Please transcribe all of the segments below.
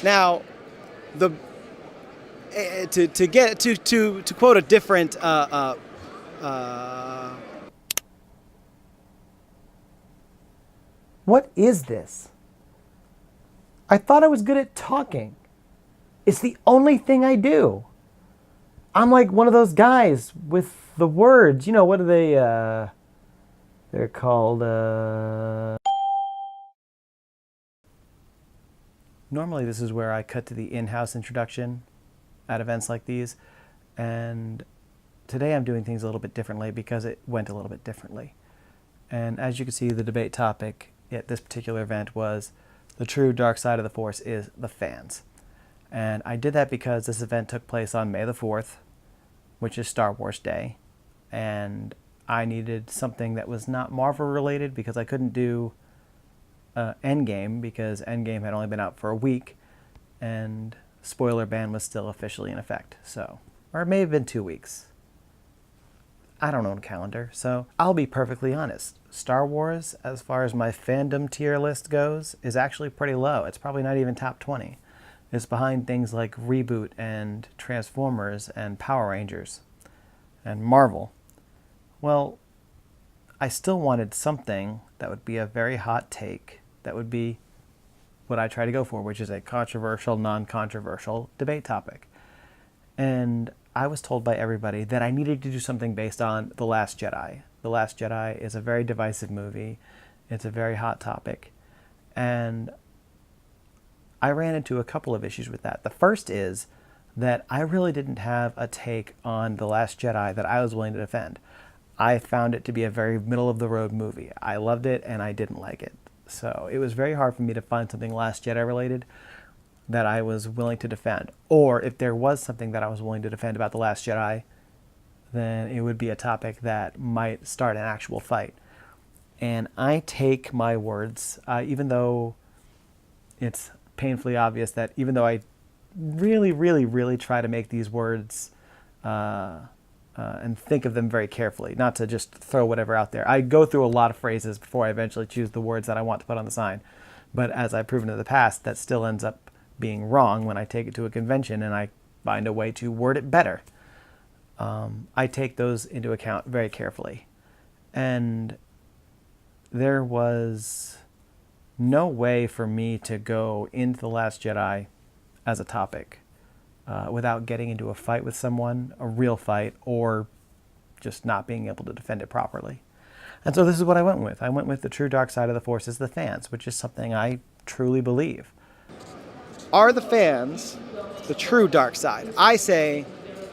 Now, the to quote a different What is this? I thought I was good at talking. It's the only thing I do. I'm like one of those guys with the words. You know, what are they? They're called. Normally, this is where I cut to the in-house introduction at events like these. And today I'm doing things a little bit differently because it went a little bit differently. And as you can see, the debate topic at this particular event was the true dark side of the Force is the fans. And I did that because this event took place on May the 4th, which is Star Wars Day. And I needed something that was not Marvel related because I couldn't do Endgame because Endgame had only been out for a week and spoiler ban was still officially in effect. So, or it may have been 2 weeks. I don't own a calendar, so I'll be perfectly honest. Star Wars, as far as my fandom tier list goes, is actually pretty low. It's probably not even top 20. It's behind things like Reboot and Transformers and Power Rangers and Marvel. Well, I still wanted something that would be a very hot take, that would be what I try to go for, which is a controversial, non-controversial debate topic. And I was told by everybody that I needed to do something based on The Last Jedi. The Last Jedi is a very divisive movie. It's a very hot topic. And I ran into a couple of issues with that. The first is that I really didn't have a take on The Last Jedi that I was willing to defend. I found it to be a very middle-of-the-road movie. I loved it and I didn't like it. So it was very hard for me to find something Last Jedi related that I was willing to defend. Or if there was something that I was willing to defend about The Last Jedi, then it would be a topic that might start an actual fight. And I take my words, even though it's painfully obvious that even though I really, really, really try to make these words and think of them very carefully, not to just throw whatever out there. I go through a lot of phrases before I eventually choose the words that I want to put on the sign. But as I've proven in the past, that still ends up being wrong when I take it to a convention and I find a way to word it better. I take those into account very carefully. And there was no way for me to go into The Last Jedi as a topic without getting into a fight with someone, a real fight, or just not being able to defend it properly. And so this is what I went with. I went with the true dark side of the Force is the fans, which is something I truly believe. are the fans the true dark side? I say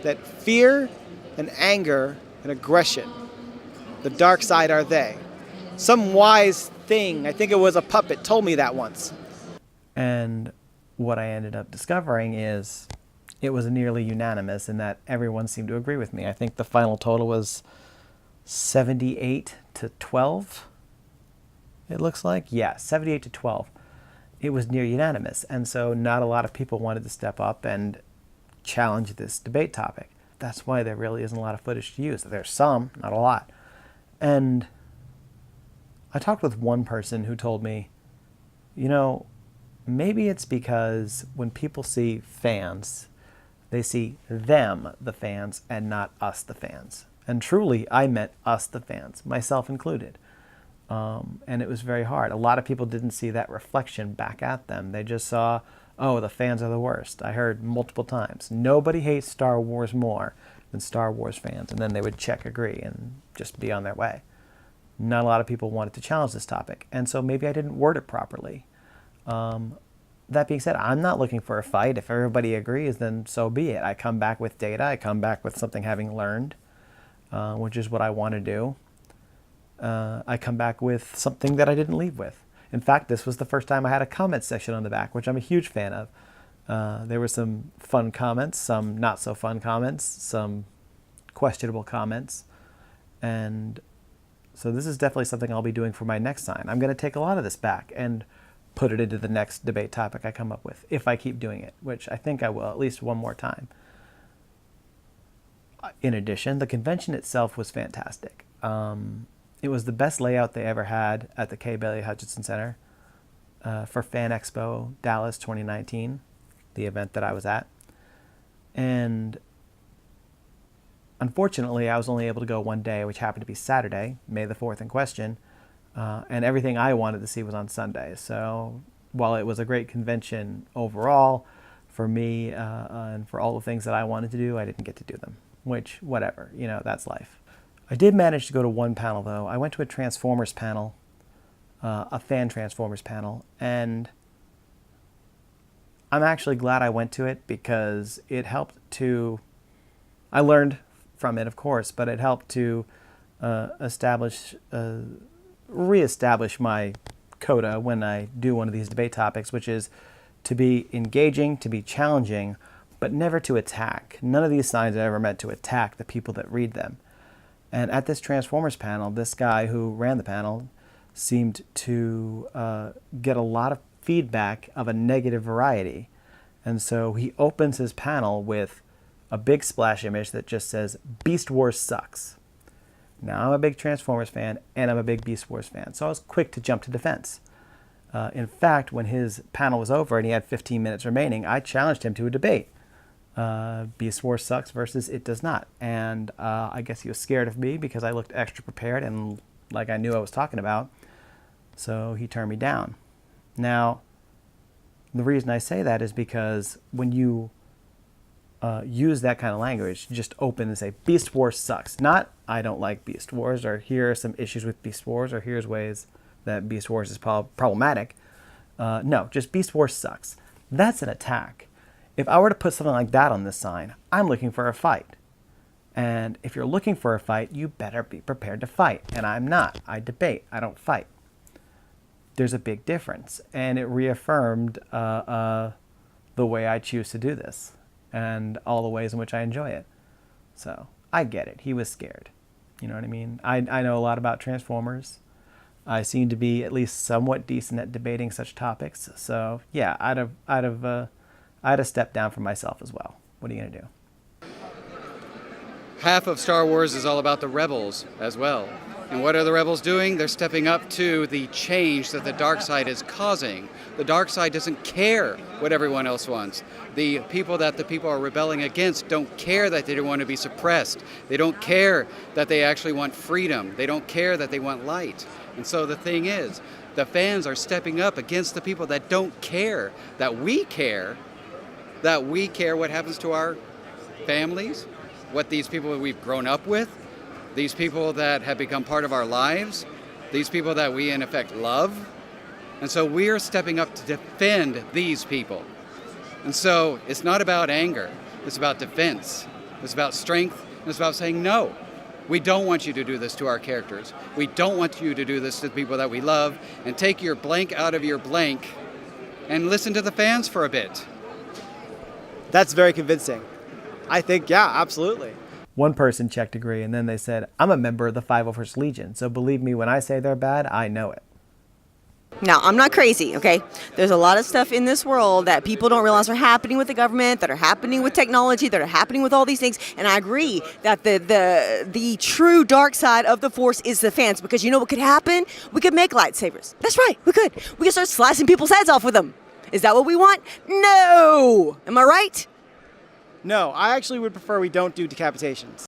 that fear and anger and aggression, the dark side are they. Some wise thing, I think it was a puppet, told me that once. And what I ended up discovering is it was nearly unanimous in that everyone seemed to agree with me. I think the final total was 78 to 12. It looks like, yeah, 78 to 12. It was near unanimous. And so not a lot of people wanted to step up and challenge this debate topic. That's why there really isn't a lot of footage to use. There's some, not a lot. And I talked with one person who told me, you know, maybe it's because when people see fans, they see them, the fans, and not us, the fans. And truly, I meant us, the fans, myself included. And it was very hard. A lot of people didn't see that reflection back at them. They just saw, oh, the fans are the worst. I heard multiple times, nobody hates Star Wars more than Star Wars fans. And then they would check agree and just be on their way. Not a lot of people wanted to challenge this topic. And so maybe I didn't word it properly. That being said, I'm not looking for a fight. If everybody agrees, then so be it. I come back with data. I come back with something having learned, which is what I want to do. I come back with something that I didn't leave with. In fact, this was the first time I had a comment section on the back, which I'm a huge fan of. There were some fun comments, some not so fun comments, some questionable comments. And so this is definitely something I'll be doing for my next sign. I'm going to take a lot of this back and put it into the next debate topic I come up with, if I keep doing it, which I think I will at least one more time. In addition, the convention itself was fantastic. It was the best layout they ever had at the K. Bailey Hutchinson Center for Fan Expo Dallas 2019. the event that I was at. And unfortunately, I was only able to go one day, which happened to be Saturday, May the 4th in question, and everything I wanted to see was on Sunday. So while it was a great convention overall, for me and for all the things that I wanted to do, I didn't get to do them, which, whatever, that's life. I did manage to go to one panel, though. I went to a Transformers panel, a fan Transformers panel, and I'm actually glad I went to it because it helped to, I learned from it, of course, but it helped to reestablish my coda when I do one of these debate topics, which is to be engaging, to be challenging, but never to attack. None of these signs are ever meant to attack the people that read them. And at this Transformers panel, this guy who ran the panel seemed to get a lot of feedback of a negative variety. And so he opens his panel with a big splash image that just says, Beast Wars sucks. Now, I'm a big Transformers fan, and I'm a big Beast Wars fan, so I was quick to jump to defense. In fact, when his panel was over and he had 15 minutes remaining, I challenged him to a debate. Beast Wars sucks versus it does not. And I guess he was scared of me because I looked extra prepared and like I knew I was talking about. So he turned me down. Now, the reason I say that is because when you use that kind of language, just open and say, Beast Wars sucks. Not, I don't like Beast Wars, or here are some issues with Beast Wars, or here's ways that Beast Wars is problematic. No, just Beast Wars sucks. That's an attack. If I were to put something like that on this sign, I'm looking for a fight. And if you're looking for a fight, you better be prepared to fight. And I'm not. I debate. I don't fight. There's a big difference. And it reaffirmed the way I choose to do this and all the ways in which I enjoy it. So I get it. He was scared. You know what I mean? I know a lot about Transformers. I seem to be at least somewhat decent at debating such topics. So yeah, I'd have stepped down for myself as well. What are you going to do? Half of Star Wars is all about the rebels as well. And what are the rebels doing? They're stepping up to the change that the dark side is causing. The dark side doesn't care what everyone else wants. The people that the people are rebelling against don't care that they don't want to be suppressed. They don't care that they actually want freedom. They don't care that they want light. And so the thing is, the fans are stepping up against the people that don't care, that we care what happens to our families, what these people that we've grown up with, these people that have become part of our lives, these people that we in effect love. And so we're stepping up to defend these people. And so it's not about anger, it's about defense, it's about strength, and it's about saying no. We don't want you to do this to our characters. We don't want you to do this to the people that we love. And take your blank out of your blank and listen to the fans for a bit. That's very convincing. I think, yeah, absolutely. One person checked agree, and then they said, I'm a member of the 501st Legion, so believe me when I say they're bad, I know it. Now, I'm not crazy, okay? There's a lot of stuff in this world that people don't realize are happening with the government, that are happening with technology, that are happening with all these things. And I agree that the true dark side of the Force is the fans, because you know what could happen? We could make lightsabers. That's right, we could. We could start slicing people's heads off with them. Is that what we want? No! Am I right? No, I actually would prefer we don't do decapitations.